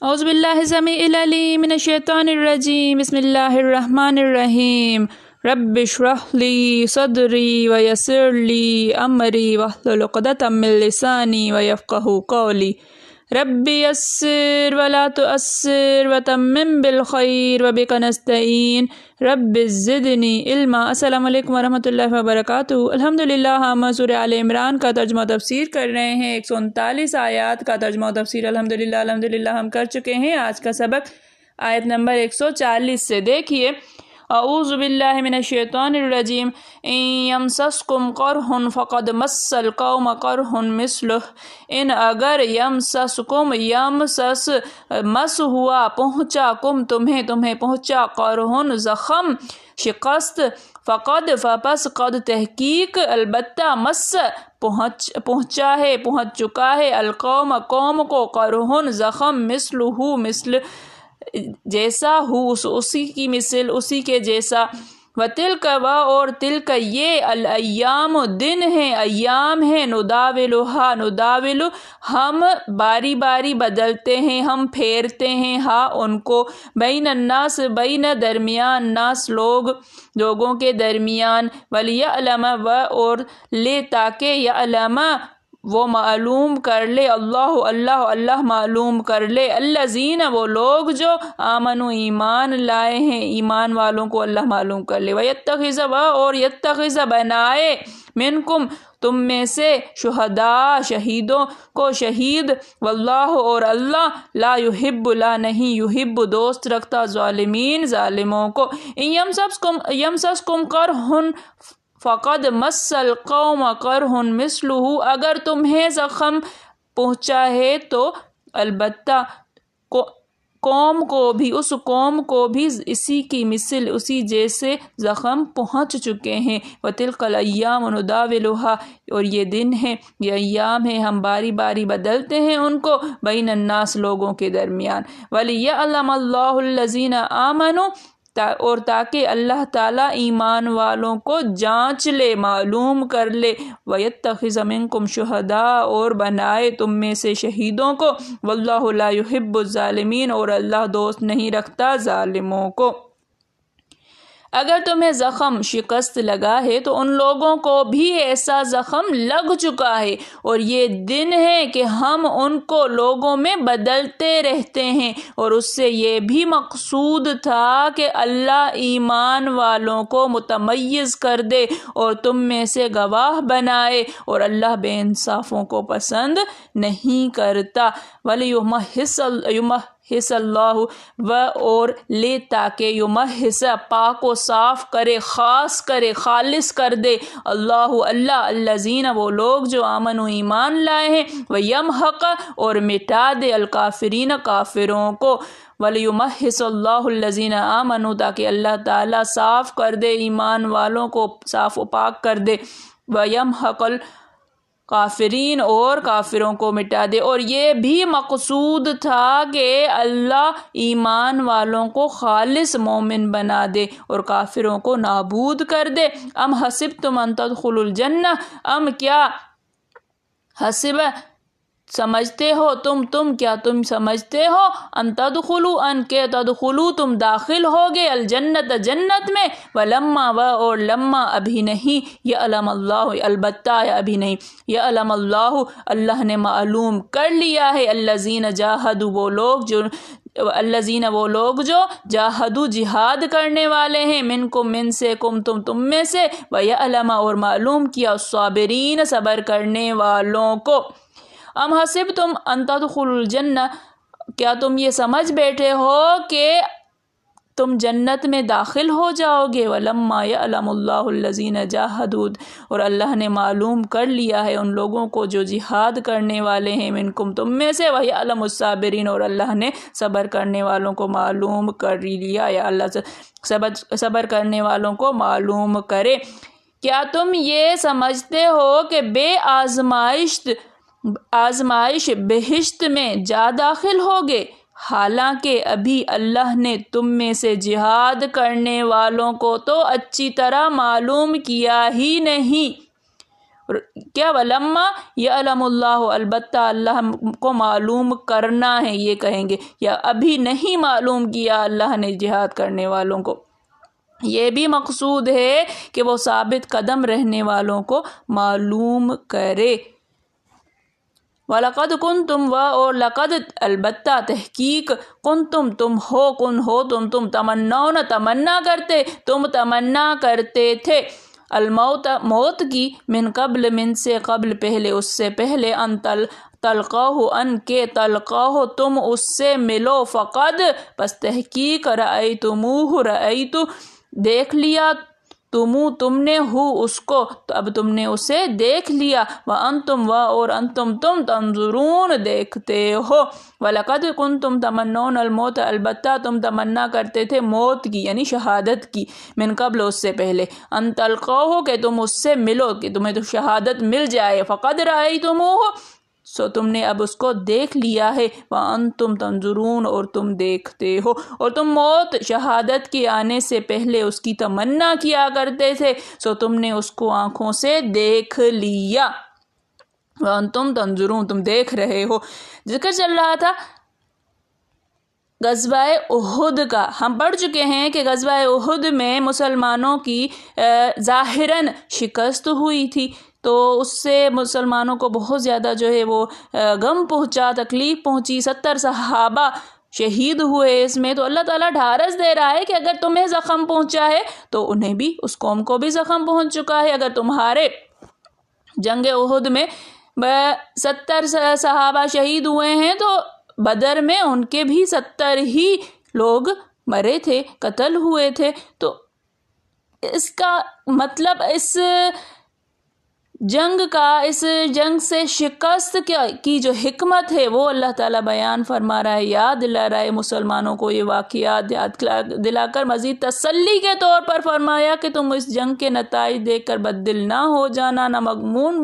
اعوذ باللہ السمیع العلیم من الشیطان الرجیم بسم اللہ الرحمن الرحیم رب اشرح لی صدری ویسر لی امری واحلل عقدۃ من لسانی ویفقہوا قولی رب یسر ولا تؤثر وتمم بالخیر وبک نستعین رب زدنی علما۔ السلام علیکم ورحمۃ اللہ وبرکاتہ۔ الحمدللہ ہم سورہ آل عمران کا ترجمہ و تفسیر کر رہے ہیں۔ 139 آیات کا ترجمہ و تفسیر الحمدللہ ہم کر چکے ہیں۔ آج کا سبق آیت نمبر 140 سے دیکھیے۔ اعوذ باللہ من الشیطان الرجیم ان یمسسکم قرح فقد مس القوم قرح مثلہ ان اگر یمسسکم یمسس مس ہوا پہنچا کم تمہیں پہنچا قرح زخم شکست فقد پس قد تحقیق البتہ مس پہنچا ہے پہنچ چکا ہے القوم قوم کو قرح زخم مثل جیسا ہو اسی کی مثل اسی کے جیسا وَتِلْكَ اور تلک یہ الایام دن ہیں ایام ہیں نداول ہم باری باری بدلتے ہیں ہم پھیرتے ہیں ہاں ان کو بین الناس بین درمیان ناس لوگوں کے درمیان وَلِيَعْلَمَ اور لے تاکہ یعلم وہ معلوم کر لے اللہ معلوم کر لے الذین وہ لوگ جو آمنوا ایمان لائے ہیں ایمان والوں کو اللہ معلوم کر لے ویتخذ اور یتخذ بنائے منکم تم میں سے شہداء شہیدوں کو شہید واللہ اور اللہ لا نہیں یحب دوست رکھتا ظالموں کو یمسسکم قرح فقد مس القوم قرح مثلہ اگر تمہیں زخم پہنچا ہے تو البتہ اس قوم کو بھی اسی کی مثل اسی جیسے زخم پہنچ چکے ہیں وَتِلْكَ الْأَيَّامُ نُدَاوِلُهَا اور یہ دن ہیں یہ ایام ہیں ہم باری باری بدلتے ہیں ان کو بین الناس لوگوں کے درمیان وَلِيَعْلَمَ اللَّهُ الَّذِينَ آمَنُوا اور تاکہ اللہ تعالیٰ ایمان والوں کو جانچ لے معلوم کر لے وَيَتَّخِذَ مِنْكُمْ شُهَدَاءَ اور بنائے تم میں سے شہیدوں کو واللہ لا يحب الظالمین اور اللہ دوست نہیں رکھتا ظالموں کو۔ اگر تمہیں زخم شکست لگا ہے تو ان لوگوں کو بھی ایسا زخم لگ چکا ہے اور یہ دن ہے کہ ہم ان کو لوگوں میں بدلتے رہتے ہیں اور اس سے یہ بھی مقصود تھا کہ اللہ ایمان والوں کو متمیز کر دے اور تم میں سے گواہ بنائے اور اللہ بے انصافوں کو پسند نہیں کرتا وَلِيُمَحِّصَ اللہ اور لے تاکہ یمحص پاک و صاف کرے خاص کرے خالص کر دے اللہ الذین وہ لوگ جو آمنوا ایمان لائے ہیں ویمحق اور مٹا دے الکافرین کافروں کو وَلِيُمَحِّصَ اللَّهُ الَّذِينَ آمَنُوا تاکہ اللہ تعالیٰ صاف کر دے ایمان والوں کو صاف و پاک کر دے وَيَمْحَقَ الْكَافِرِينَ اور کافروں کو مٹا دے اور یہ بھی مقصود تھا کہ اللہ ایمان والوں کو خالص مومن بنا دے اور کافروں کو نابود کر دے ام حسبتم ان تدخلوا الجنہ کیا حسب سمجھتے ہو تم سمجھتے ہو ان تدخلوا تم داخل ہوگے الجنت جنت میں ولما اور لما ابھی نہیں یعلم اللہ البتہ ابھی نہیں یعلم اللہ نے معلوم کر لیا ہے الذین جاہدوا وہ لوگ جو جاہدوا جہاد کرنے والے ہیں من سے تم میں سے ویعلم اور معلوم کیا الصابرین صبر کرنے والوں کو ام حسبتم ان تدخلوا الجنہ کیا تم یہ سمجھ بیٹھے ہو کہ تم جنت میں داخل ہو جاؤ گے ولما یعلم اللہ الذین جاہدوا اور اللہ نے معلوم کر لیا ہے ان لوگوں کو جو جہاد کرنے والے ہیں منکم تم میں سے ویعلم الصابرین اور اللہ نے صبر کرنے والوں کو معلوم کر لیا یا اللہ صبر کرنے والوں کو معلوم کرے۔ کیا تم یہ سمجھتے ہو کہ بے آزمائش بہشت میں جا داخل ہوگے حالانکہ ابھی اللہ نے تم میں سے جہاد کرنے والوں کو تو اچھی طرح معلوم کیا ہی نہیں کیا ولما یعلم اللہ، البتہ اللہ کو معلوم کرنا ہے یہ کہیں گے، یا ابھی نہیں معلوم کیا اللہ نے جہاد کرنے والوں کو۔ یہ بھی مقصود ہے کہ وہ ثابت قدم رہنے والوں کو معلوم کرے۔ وَلَقَدْ كُنْتُمْ اور لقد البتہ تحقیق کنتم تم تم تمنون تمنا کرتے تھے الموت موت کی من قبل من سے قبل پہلے اس سے پہلے ان تلقاہ ان کے تلقاہ تم اس سے ملو فقد پس تحقیق رأیتموہ رأیتو دیکھ لیا تم نے ہو اس کو تو اب تم نے اسے دیکھ لیا وانتم اور انتم تم تنظرون دیکھتے ہو وَلَقَدْ كُنْتُمْ تَمَنُّونَ الْمَوْتَ البتہ تم تمنا کرتے تھے موت کی یعنی شہادت کی من قبل اس سے پہلے ان تلقاہ کہ تم اس سے ملو کہ تمہیں تو شہادت مل جائے فقد رأیتموہ سو تم نے اب اس کو دیکھ لیا ہے وَأَنْتُمْ تَنْظُرُونَ اور تم دیکھتے ہو اور تم موت شہادت کے آنے سے پہلے اس کی تمنا کیا کرتے تھے سو تم نے اس کو آنکھوں سے دیکھ لیا وَأَنْتُمْ تَنْظُرُونَ تم دیکھ رہے ہو۔ ذکر چل رہا تھا غزوہ احد کا۔ ہم پڑھ چکے ہیں کہ غزوہ احد میں مسلمانوں کی ظاہراً شکست ہوئی تھی تو اس سے مسلمانوں کو بہت زیادہ جو ہے وہ غم پہنچا، تکلیف پہنچی، 70 صحابہ شہید ہوئے اس میں۔ تو اللہ تعالیٰ ڈھارس دے رہا ہے کہ اگر تمہیں زخم پہنچا ہے تو انہیں بھی اس قوم کو بھی زخم پہنچ چکا ہے۔ اگر تمہارے جنگ احد میں 70 صحابہ شہید ہوئے ہیں تو بدر میں ان کے بھی 70 ہی لوگ مرے تھے، قتل ہوئے تھے۔ تو اس کا مطلب اس جنگ سے شکست کی جو حکمت ہے وہ اللہ تعالیٰ بیان فرما رہا ہے، یاد دلا رہا ہے مسلمانوں کو یہ واقعات یاد دلا کر مزید تسلی کے طور پر فرمایا کہ تم اس جنگ کے نتائج دیکھ کر بددل نہ ہو جانا، نہ مغمون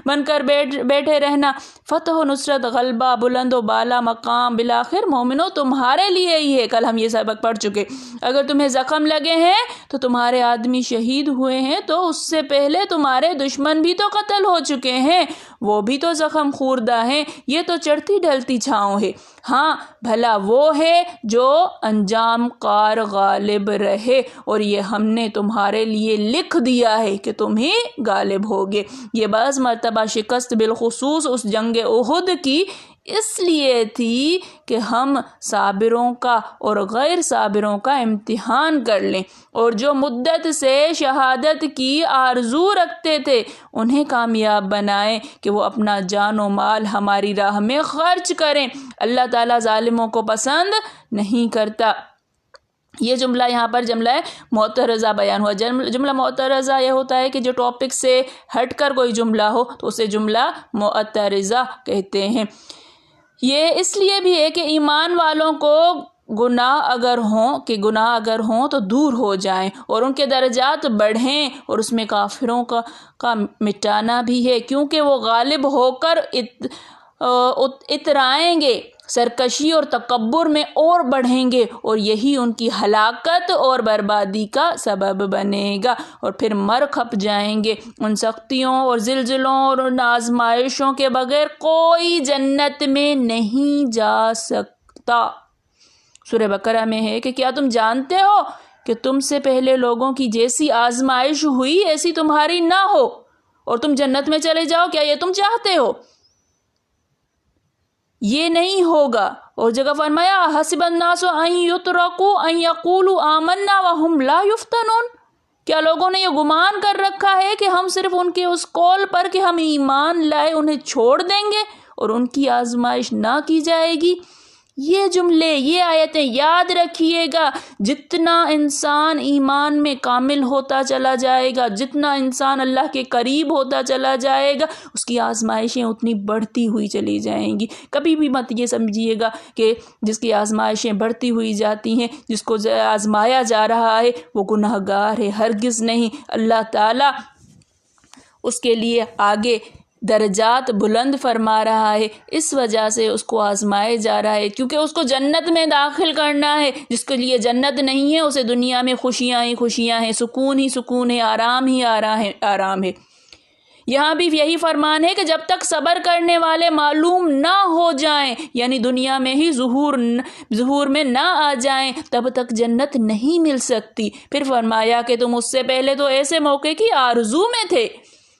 بن کر بیٹھے رہنا۔ فتح و نصرت، غلبہ، بلند و بالا مقام بالآخر مومنوں تمہارے لیے ہی ہے۔ کل ہم یہ سبق پڑھ چکے۔ اگر تمہیں زخم لگے ہیں تو تمہارے آدمی شہید ہوئے ہیں تو اس سے پہلے تمہارے دشمن بھی تو قتل ہو چکے ہیں، وہ بھی تو زخم خوردہ ہیں۔ یہ تو چڑھتی ڈھلتی چھاؤں ہے۔ ہاں بھلا وہ ہے جو انجام کار غالب رہے، اور یہ ہم نے تمہارے لیے لکھ دیا ہے کہ تم ہی غالب ہوگے۔ یہ بعض مرتبہ شکست بالخصوص اس جنگ احد کی اس لیے تھی کہ ہم صابروں کا اور غیر صابروں کا امتحان کر لیں، اور جو مدت سے شہادت کی آرزو رکھتے تھے انہیں کامیاب بنائیں کہ وہ اپنا جان و مال ہماری راہ میں خرچ کریں۔ اللہ تعالیٰ ظالموں کو پسند نہیں کرتا۔ یہ جملہ یہاں پر جملہ معترضہ بیان ہوا۔ جملہ معترضہ یہ ہوتا ہے کہ جو ٹاپک سے ہٹ کر کوئی جملہ ہو تو اسے جملہ معترضہ کہتے ہیں۔ یہ اس لیے بھی ہے کہ ایمان والوں کو گناہ اگر ہوں تو دور ہو جائیں اور ان کے درجات بڑھیں، اور اس میں کافروں کا مٹانا بھی ہے، کیونکہ وہ غالب ہو کر اترائیں گے، سرکشی اور تکبر میں اور بڑھیں گے، اور یہی ان کی ہلاکت اور بربادی کا سبب بنے گا، اور پھر مر کھپ جائیں گے۔ ان سختیوں اور زلزلوں اور ان آزمائشوں کے بغیر کوئی جنت میں نہیں جا سکتا۔ سورہ بقرہ میں ہے کہ کیا تم جانتے ہو کہ تم سے پہلے لوگوں کی جیسی آزمائش ہوئی ایسی تمہاری نہ ہو اور تم جنت میں چلے جاؤ؟ کیا یہ تم چاہتے ہو؟ یہ نہیں ہوگا۔ اور جگہ فرمایا حسب الناس ان یترکوا ان یقولوا آمنا وهم لا یفتنون، کیا لوگوں نے یہ گمان کر رکھا ہے کہ ہم صرف ان کے اس قول پر کہ ہم ایمان لائے انہیں چھوڑ دیں گے اور ان کی آزمائش نہ کی جائے گی؟ یہ جملے، یہ آیتیں یاد رکھیے گا۔ جتنا انسان ایمان میں کامل ہوتا چلا جائے گا، جتنا انسان اللہ کے قریب ہوتا چلا جائے گا، اس کی آزمائشیں اتنی بڑھتی ہوئی چلی جائیں گی۔ کبھی بھی مت یہ سمجھیے گا کہ جس کی آزمائشیں بڑھتی ہوئی جاتی ہیں، جس کو آزمایا جا رہا ہے وہ گناہ گار ہے، ہرگز نہیں۔ اللہ تعالیٰ اس کے لیے آگے درجات بلند فرما رہا ہے، اس وجہ سے اس کو آزمائے جا رہا ہے، کیونکہ اس کو جنت میں داخل کرنا ہے۔ جس کے لیے جنت نہیں ہے اسے دنیا میں خوشیاں ہی خوشیاں ہیں، سکون ہی سکون ہے، آرام ہی آرام ہے۔ یہاں بھی یہی فرمان ہے کہ جب تک صبر کرنے والے معلوم نہ ہو جائیں، یعنی دنیا میں ہی ظہور میں نہ آ جائیں، تب تک جنت نہیں مل سکتی۔ پھر فرمایا کہ تم اس سے پہلے تو ایسے موقع کی آرزو میں تھے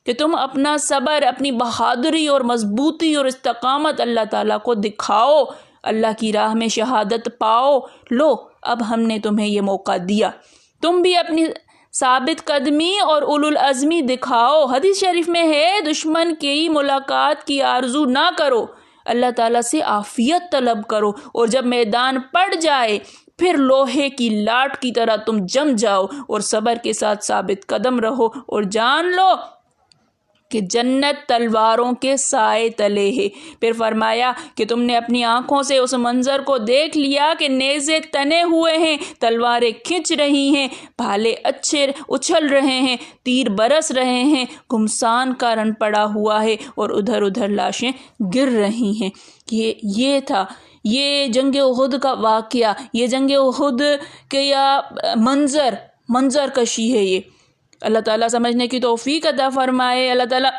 کہ تم اپنا صبر، اپنی بہادری اور مضبوطی اور استقامت اللہ تعالیٰ کو دکھاؤ، اللہ کی راہ میں شہادت پاؤ۔ لو اب ہم نے تمہیں یہ موقع دیا، تم بھی اپنی ثابت قدمی اور اولو العزمی دکھاؤ۔ حدیث شریف میں ہے دشمن کی ملاقات کی آرزو نہ کرو، اللہ تعالیٰ سے عافیت طلب کرو، اور جب میدان پڑ جائے پھر لوہے کی لاٹ کی طرح تم جم جاؤ اور صبر کے ساتھ ثابت قدم رہو، اور جان لو کہ جنت تلواروں کے سائے تلے ہے۔ پھر فرمایا کہ تم نے اپنی آنکھوں سے اس منظر کو دیکھ لیا کہ نیزے تنے ہوئے ہیں، تلواریں کھنچ رہی ہیں، بھالے اچھے اچھل رہے ہیں، تیر برس رہے ہیں، گھمسان کا رن پڑا ہوا ہے اور ادھر ادھر لاشیں گر رہی ہیں۔ یہ تھا یہ جنگ احد کا واقعہ، یہ جنگ احد کا منظر کشی ہے۔ یہ اللہ تعالیٰ سمجھنے کی توفیق عطا فرمائے۔ اللہ تعالیٰ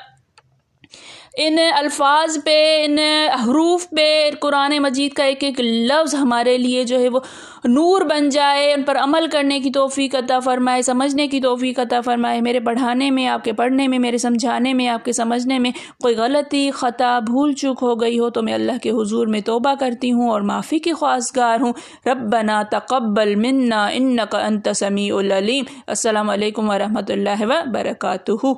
ان الفاظ پہ، ان حروف پہ، قرآن مجید کا ایک ایک لفظ ہمارے لیے جو ہے وہ نور بن جائے، ان پر عمل کرنے کی توفیق عطا فرمائے، سمجھنے کی توفیق عطا فرمائے۔ میرے پڑھانے میں، آپ کے پڑھنے میں، میرے سمجھانے میں، آپ کے سمجھنے میں کوئی غلطی، خطا، بھول چوک ہو گئی ہو تو میں اللہ کے حضور میں توبہ کرتی ہوں اور معافی کی خواستگار ہوں۔ ربنا تقبل منا انک انت سمیع العلیم۔ السلام علیکم ورحمۃ اللہ وبرکاتہ۔